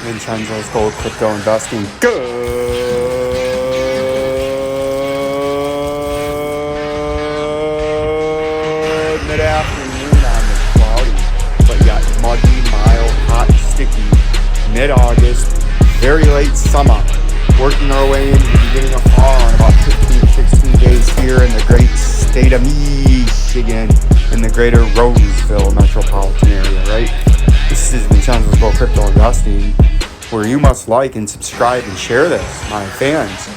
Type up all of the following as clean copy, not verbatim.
Vincenzo's Gold Crypto Investing. Good mid-afternoon on this cloudy, but yet muggy, mild, hot, sticky, mid-August, very late summer. Working our way into the beginning of fall in about 15, 16 days here in the great state of Michigan, in the greater Roseville metropolitan area, right? This is Vincenzo's Gold Crypto Investing, where you must like and subscribe and share this. My fans,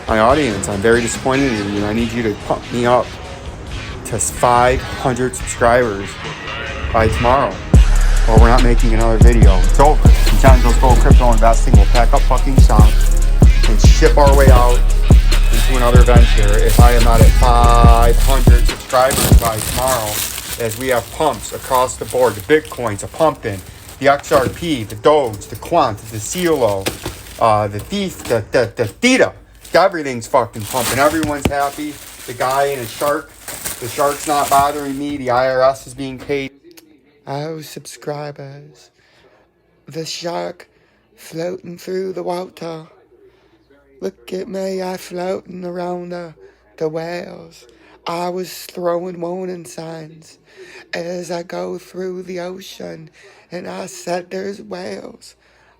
my audience, I'm very disappointed in you. I need you to pump me up to 500 subscribers by tomorrow, or we're not making another video. It's over. Vincenzo's Gold Crypto Investing will pack up fucking shop and ship our way out into another venture if I am not at 500 subscribers by tomorrow, as we have pumps across the board. The Bitcoins are pumping, the XRP, the Doge, the Quant, the CLO, the Thief, the Theta. Everything's fucking pumping. Everyone's happy. The guy and his shark. The shark's not bothering me. The IRS is being paid. Oh, subscribers. The shark floating through the water. Look at me, I floating around the whales. I was throwing warning signs as I go through the ocean, and I said there's whales.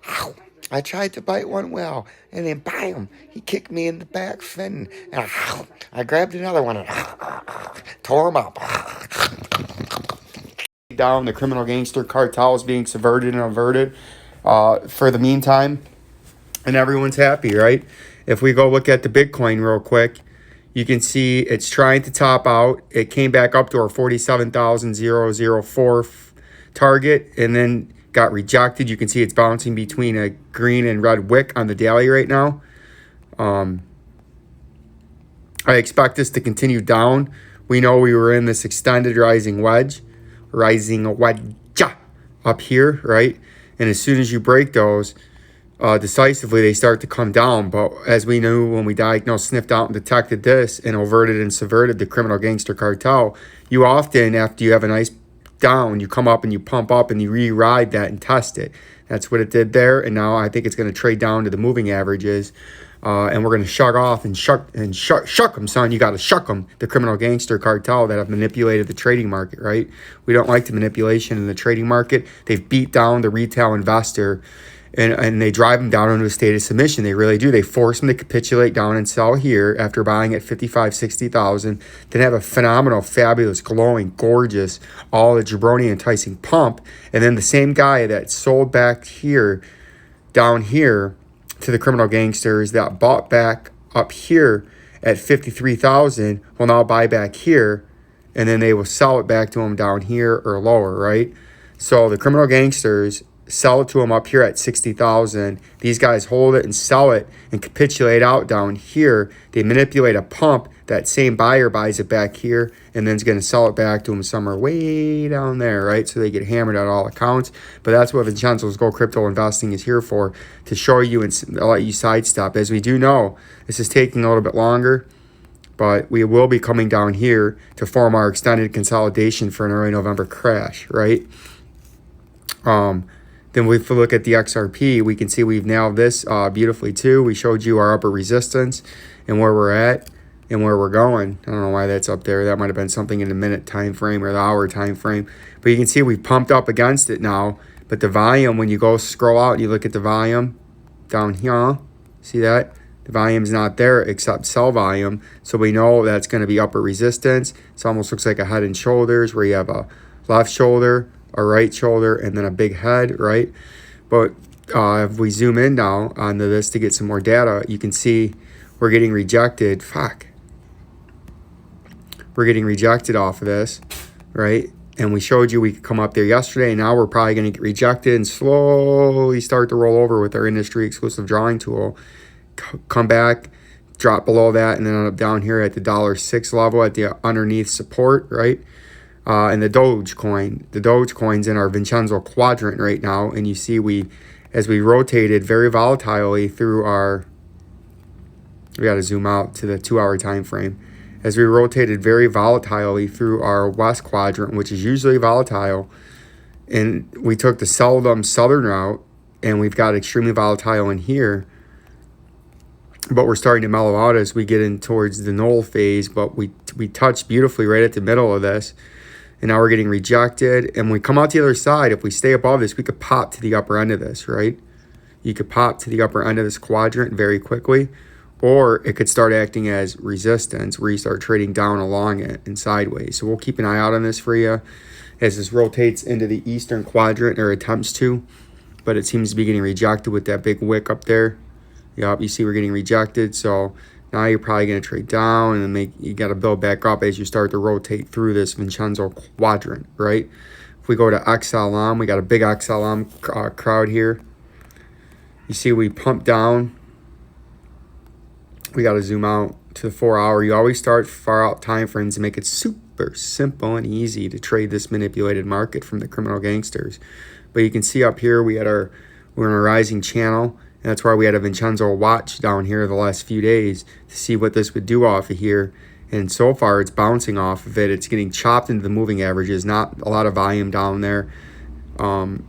Ow. I tried to bite one whale, and then bam, he kicked me in the back fin, and I grabbed another one and tore him up. Down, the criminal gangster cartel is being subverted and averted for the meantime, and everyone's happy, right? If we go look at the Bitcoin real quick, you can see it's trying to top out. It came back up to our 47,004 target and then got rejected. You can see it's bouncing between a green and red wick on the daily right now. I expect this to continue down. We know we were in this extended rising wedge up here, right? And as soon as you break those, decisively, they start to come down. But as we knew when we diagnosed, sniffed out, and detected this and overted and subverted the criminal gangster cartel, you often, after you have a nice down, you come up and you pump up and you re-ride that and test it. That's what it did there. And now I think it's going to trade down to the moving averages. And we're going to shuck off and shuck them, son. You got to shuck them, the criminal gangster cartel that have manipulated the trading market, right? We don't like the manipulation in the trading market. They've beat down the retail investor. And they drive them down into a state of submission. They really do. They force them to capitulate down and sell here after buying at 55, 60,000. Then have a phenomenal, fabulous, glowing, gorgeous, all the jabroni enticing pump. And then the same guy that sold back here, down here, to the criminal gangsters that bought back up here at 53,000 will now buy back here. And then they will sell it back to them down here or lower, right? So the criminal gangsters sell it to them up here at 60,000. These guys hold it and sell it and capitulate out down here. They manipulate a pump. That same buyer buys it back here and then is going to sell it back to them somewhere way down there, right? So they get hammered at all accounts. But that's what Vincenzo's Gold Crypto Investing is here for, to show you and let you sidestep. As we do know, this is taking a little bit longer, but we will be coming down here to form our extended consolidation for an early November crash, right? Then if we look at the XRP, we can see we've nailed this beautifully too. We showed you our upper resistance and where we're at and where we're going. I don't know why that's up there. That might have been something in the minute time frame or the hour time frame. But you can see we've pumped up against it now. But the volume, when you go scroll out and you look at the volume down here, see that? The volume's not there except sell volume. So we know that's going to be upper resistance. It almost looks like a head and shoulders where you have a left shoulder, a right shoulder, and then a big head, right? But if we zoom in now onto this to get some more data, you can see we're getting rejected. We're getting rejected off of this, right? And we showed you we could come up there yesterday, and now we're probably going to get rejected and slowly start to roll over with our industry exclusive drawing tool. Come back, drop below that, and then end up down here at the $6 level at the underneath support, right? And the Doge coin. The Doge coin's in our Vincenzo quadrant right now. And you see as we rotated very volatilely through our, we got to zoom out to the 2-hour time frame. As we rotated very volatilely through our west quadrant, which is usually volatile, and we took the seldom southern route and we've got extremely volatile in here, but we're starting to mellow out as we get in towards the null phase. But we touched beautifully right at the middle of this, and now we're getting rejected. And when we come out the other side, if we stay above this, we could pop to the upper end of this, right? You could pop to the upper end of this quadrant very quickly, or it could start acting as resistance where you start trading down along it and sideways. So we'll keep an eye out on this for you as this rotates into the eastern quadrant, or attempts to, but it seems to be getting rejected with that big wick up there. Yep, you see we're getting rejected. So now you're probably going to trade down, and then you got to build back up as you start to rotate through this Vincenzo quadrant, right? If we go to XLM, we got a big XLM crowd here. You see we pump down. We got to zoom out to the 4 hour. You always start far out time frames to make it super simple and easy to trade this manipulated market from the criminal gangsters. But you can see up here we're in a rising channel. And that's why we had a Vincenzo watch down here the last few days to see what this would do off of here. And so far, it's bouncing off of it. It's getting chopped into the moving averages, not a lot of volume down there.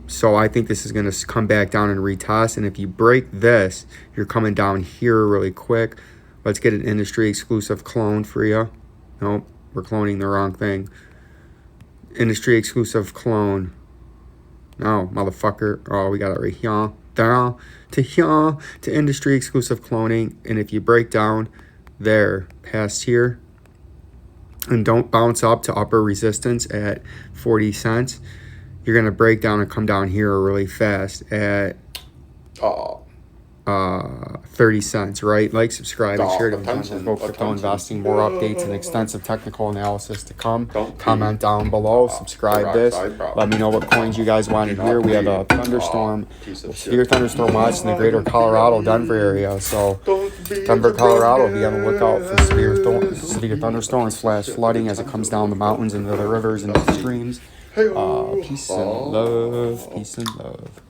So I think this is going to come back down and retest. And if you break this, you're coming down here really quick. Let's get an industry exclusive clone for you. Nope, we're cloning the wrong thing. Industry exclusive clone. No, motherfucker. Oh, we got it right here. Down to here to industry exclusive cloning. And if you break down there past here and don't bounce up to upper resistance at 40 cents, you're going to break down and come down here really fast at 30 cents, right? Like, subscribe, and share to Vincenzo Crypto Investing. More updates and extensive technical analysis to come. Comment down below, subscribe this. Let me know what coins you guys want to hear. We have a thunderstorm, severe thunderstorm watch in the greater Colorado, Denver area. So Denver, Colorado, be on the lookout for severe thunderstorms, flash flooding as it comes down the mountains into the rivers and the streams. Peace and love. Peace and love.